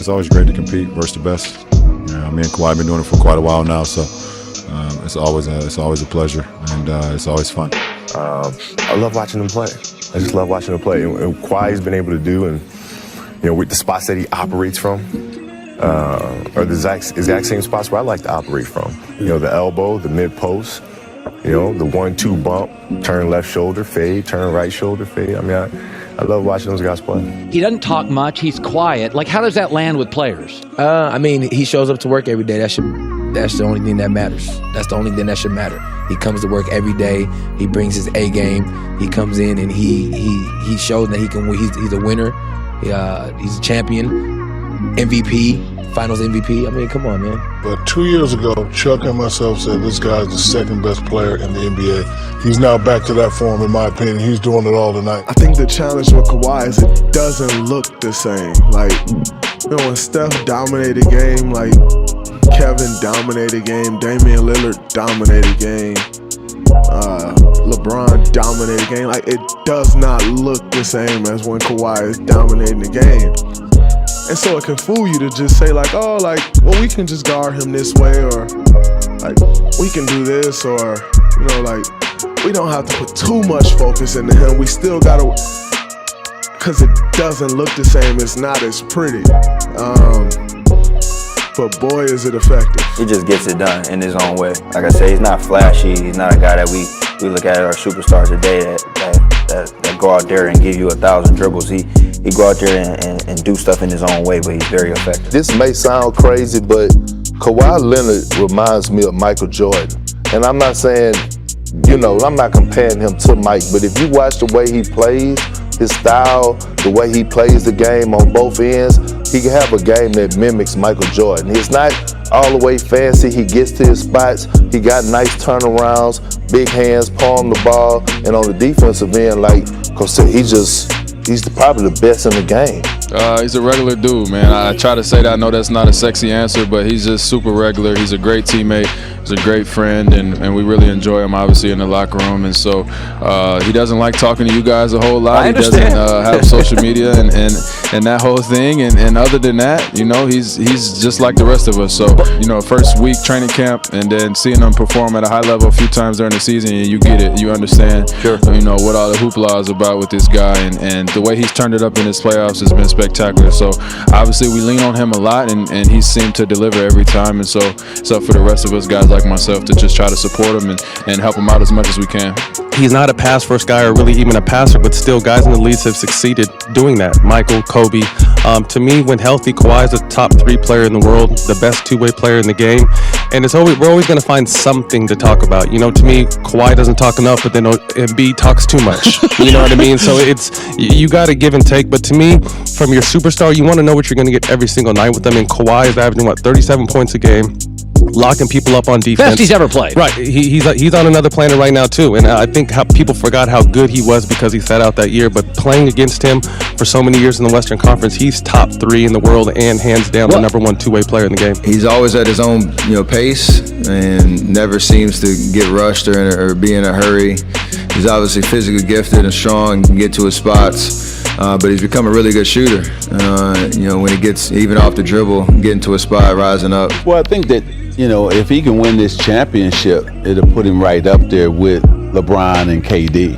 it's always great to compete versus the best. You know, me and Kawhi have been doing it for quite a while now, so it's always a pleasure, and it's always fun. I love watching him play. I just love watching him play. And Kawhi's been able to do, and with the spots that he operates from, are the exact same spots where I like to operate from. The elbow, the mid post, the 1-2 bump, turn left shoulder, fade, turn right shoulder, fade. I mean, I love watching those guys play. He doesn't talk much. He's quiet. Like, how does that land with players? I mean, he shows up to work every day. That's the only thing that matters. That's the only thing that should matter. He comes to work every day. He brings his A game. He comes in and he shows that he can. He's a winner. He's a champion, MVP, Finals MVP. I mean, come on, man. But 2 years ago, Chuck and myself said this guy's the second best player in the NBA. He's now back to that form, in my opinion. He's doing it all tonight. I think the challenge with Kawhi is it doesn't look the same. Like, when Steph dominated game, like Kevin dominated game, Damian Lillard dominated game, LeBron dominated game. Like, it does not look the same as when Kawhi is dominating the game. And so it can fool you to just say like, oh, like, well, we can just guard him this way, or like, we can do this, or, like, we don't have to put too much focus into him. We still gotta, because it doesn't look the same. It's not as pretty. But boy, is it effective. He just gets it done in his own way. Like I say, he's not flashy. He's not a guy that we look at our superstars today that go out there and give you 1,000 dribbles. He go out there and do stuff in his own way, but he's very effective. This may sound crazy, but Kawhi Leonard reminds me of Michael Jordan. And I'm not saying, I'm not comparing him to Mike, but if you watch the way he plays, his style, the way he plays the game on both ends, he can have a game that mimics Michael Jordan. He's not all the way fancy. He gets to his spots. He got nice turnarounds, big hands, palm the ball, and on the defensive end, like Coach said, he's probably the best in the game. He's a regular dude, man. I try to say that. I know that's not a sexy answer, but he's just super regular. He's a great teammate. He's a great friend, and we really enjoy him, obviously, in the locker room. And so he doesn't like talking to you guys a whole lot. He doesn't have social media and that whole thing. And other than that, he's just like the rest of us. So, first week training camp, and then seeing him perform at a high level a few times during the season, you get it. You understand, what all the hoopla is about with this guy, and the way he's turned it up in his playoffs has been spectacular. So obviously we lean on him a lot, and he seemed to deliver every time. And so it's up for the rest of us guys like myself to just try to support him and help him out as much as we can. He's not a pass first guy or really even a passer, but still guys in the leagues have succeeded doing that. Michael, Kobe. To me, when healthy, Kawhi is a top 3 player in the world, the best two-way player in the game. And we're always going to find something to talk about. To me, Kawhi doesn't talk enough, but then Embiid talks too much. You know what I mean? So you got to give and take. But to me, from your superstar, you want to know what you're going to get every single night with them. And Kawhi is averaging, 37 points a game, locking people up on defense. Best he's ever played. Right. He's on another planet right now, too. And I think how people forgot how good he was because he sat out that year. But playing against him for so many years in the Western Conference, he's top 3 in the world and hands down the number 1 two-way player in the game. He's always at his own pace and never seems to get rushed or be in a hurry. He's obviously physically gifted and strong, can get to his spots, but he's become a really good shooter. When he gets even off the dribble, getting to a spot, rising up. Well, I think that, if he can win this championship, it'll put him right up there with LeBron and KD.